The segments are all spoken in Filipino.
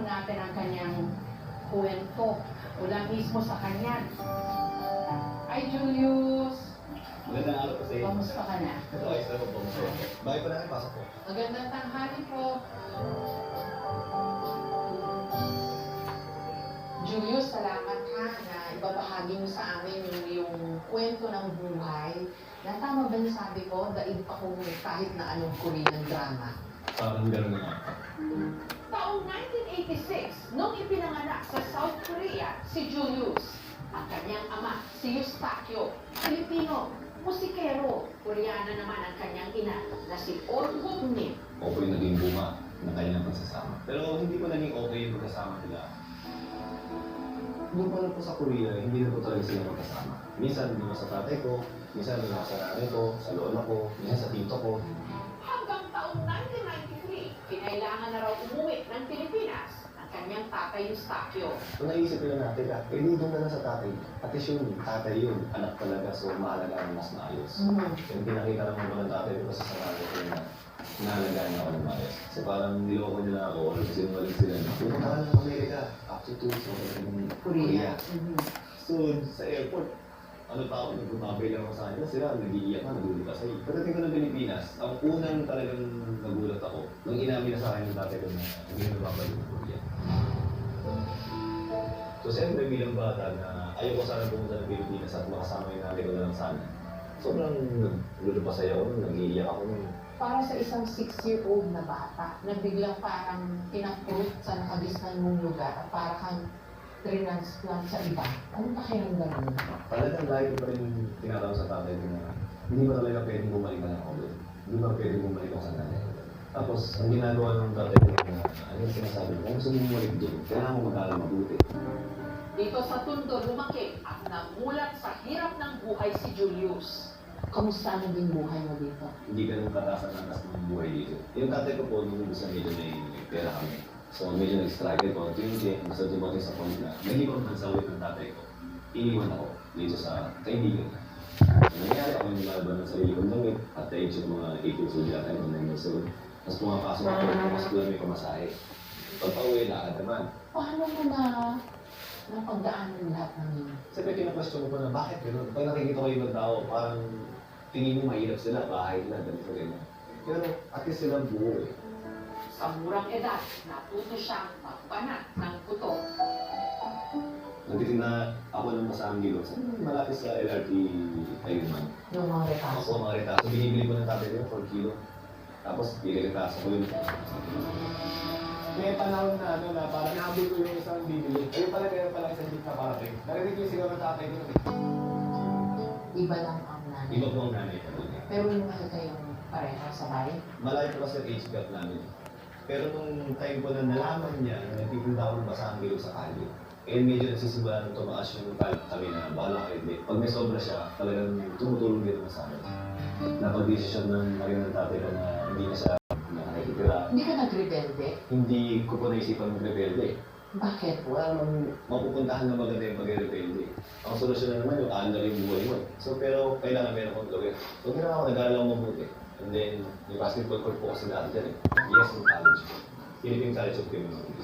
natin ang kanyang kwento mula mismo sa kanya. Hi, Julius! Magandang araw po sa iyo. Kamusta ka na? Ito, ayos na po sa iyo. Bakit pa namin pasok po? Magandang tanghali po. Julius, salamat ha na ibabahagi mo sa amin yung kwento ng buhay. Na tama ba yung sabi ko, daig ako kahit na anong Korean drama? Parang gano'n nga. Taong 1986, nung ipinanganak sa South Korea si Julius, ang kanyang ama si Eustaquio, Pilipino, musikero, Koreana naman ang kanyang ina na si Oh Wook-min. Okay yung naging bunga ng kanilang pagsasama. Pero hindi pa naging okay yung pagkasama nila. Yung pala po sa Korea, hindi na po talaga sila magkasama. Minsan, doon sa tatay ko, minsan doon sa nanay ko, sa lola ko, minsan sa tito ko. Hanggang taong 1993, kinailangan na raw umuwi ng Pilipinas ang kanyang tatay Eustaquio. So naisip nila natin, hindi doon na lang sa tatay. At least yung tatay yun, anak talaga, so mahalaga ang mas maayos. Yung pinakita naman ko ng tatay ko sa sarili ko na nahalagaan niya ako ng maayos. Kasi parang niloko nila ako, kasi sinungaling sila. Pumunta ka ng Amerika, after 2 weeks, Korea. So sa airport, ano pa ako, nagumabay lang ako sa kanila, sila nag-iiyak ka, nagulit ka sa'yo. Pagdating ko ng Pilipinas, ang unang talagang nagulat ako, nung inamin na sa akin yung tatay ko na hindi na babalik ng Korea. So siyempre bilang bata na ayaw ko sana pumunta ng Pilipinas at makasama yung nanay ko na lang sana. Sobrang nagulupasaya ako nun, nag-iiyak ako nun. Para sa isang 6-year-old na bata, na biglang parang pinaproof sa nakagisnan mong lugar at para kang transplant sa iba. Ano pa kayang gano'n? Talagang lagi ko pa rin tinatawag sa tatay ko na hindi ba talaga pwedeng bumalik na ako doon. Hindi ba pwedeng bumalik ako sa nanay ko. Tapos, ang ginagawa ng tatay ko na ano yung sinasabi ko, kung gusto mo bumalik doon, kailangan mo mag-aaral mabuti. Dito sa Tondo lumaki at namulat sa hirap ng buhay si Julius. Kamusta naging buhay mo dito? Hindi ganun kataas ang atas ng buhay dito. Yung tatay ko po, nung gusto medyo may pera kami. So medyo nag-struggle ko. Unti-unti, basta dumating sa point na nag-ibang bansa ulit ng tatay ko. Iniwan ako dito sa kaibigan. So nangyari ako yung laban ng sarili kong damit at the age of mga 8 years old yata yung 9 years old. Tapos pumapasok ako, tapos doon may pamasahe. Pagpa-uwi, lakad naman. Paano mo na napagdaanan lahat ng yun? Siyempre, kina-question ko na bakit gano'n? Pag nakikita ko yung ibang tao, parang tingin mo mahirap sila, bahay nila, ganito ganyan. Pero at least sila buo eh. Sa murang edad, natuto siyang magbanat ng puto. Nagtitinda ako ng masamang gilo. Malapit sa LRT Ayunman. Yung mga retaso. Ako mga retaso. Binibili ko ng tatay ko 4 kilo. Tapos iliretaso ko yun. May panahon na ano na parang nahabol ko yung isang bibili. Ayun pala meron pala isang jeep na parating. Narinig yung sigaw ng tatay ko. Iba lang ang nanay. Iba po ang nanay ko. Pero yung mahal kayong pareho sabay. Malayo po kasi ang age gap namin. Pero nung time ko na nalaman niya na nagtitinda ako ng basahang gilo sa kalye, eh medyo nagsisimulan nung tumaas yung kalit kami na bahala kayo. Pag may sobra siya, talagang tumutulong din naman sa amin. Napag-desisyon ng ng tatay ko na hindi na siya nakakitira. Hindi ka nagrebelde? Hindi ko po naisipan mag-rebelde. Bakit? Wala namang mapupuntahan na maganda yung pag-rebelde. Ang solusyon na naman yung aandar yung buhay mo. So pero kailangan meron kong gawin. So ginawa ko, nag-aaral ako mabuti. And then, yung basketball court po kasi dati dyan eh. Yes, yung college. Philippine College of Criminology.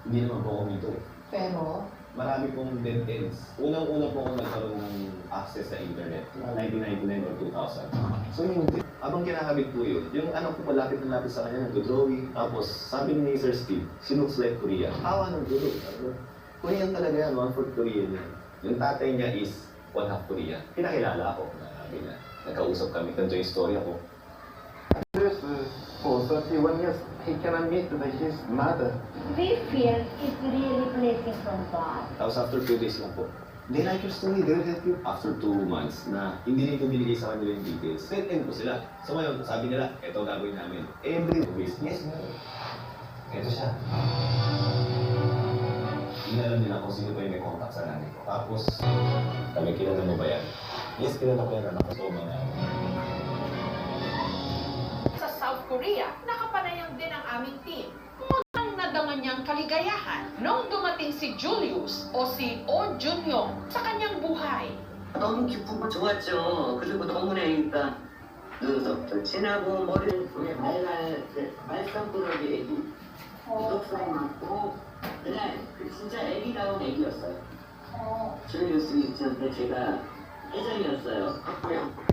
Hindi naman po ako dito eh. Pero, Marami pong dead ends. Unang-una po ako nagkaroon ng access sa internet. 1999 or 2000. So yun, abang kinakabit po yun. Yung anak ko palapit na lapit sa kanya, nag-drawing. Tapos sabi ni Sir Steve, she looks like Korea. Awa ng dulo. Korean talaga yan, 1/4 Korean yan. Yung tatay niya is 1/2 Korean. Pinakilala ako. Sabi niya, nagkausap kami, kanto yung story ako. This is for 31 years. He cannot meet his mother. We feel it's really blessing from God. Tapos after 2 days lang po, they like your story, they will help you. After 2 months na hindi rin ko binigay sa kanila yung details, send ko sila. So ngayon, sabi nila, eto gagawin namin. Every week, yes, meron. Eto siya. Inalam nila kung sino pa yung may contact sa nanay ko. Tapos, kami, kilala mo ba yan? Yes, kilala ko yan, anak ko. So, mga sa South Korea, nakapanayam din ang aming team. Mukhang nadama niyang kaligayahan nung dumating si Julius o si Oh Junyoung sa kanyang buhay. 너무 기쁘고 좋았죠. 그리고 너무 애니까 눈썹도 진하고 머리는 말랑부러기 애기 독성이 많고 그날 진짜 애기다운 애기였어요. 어. 조유스 유치원 때 제가 회장이었어요.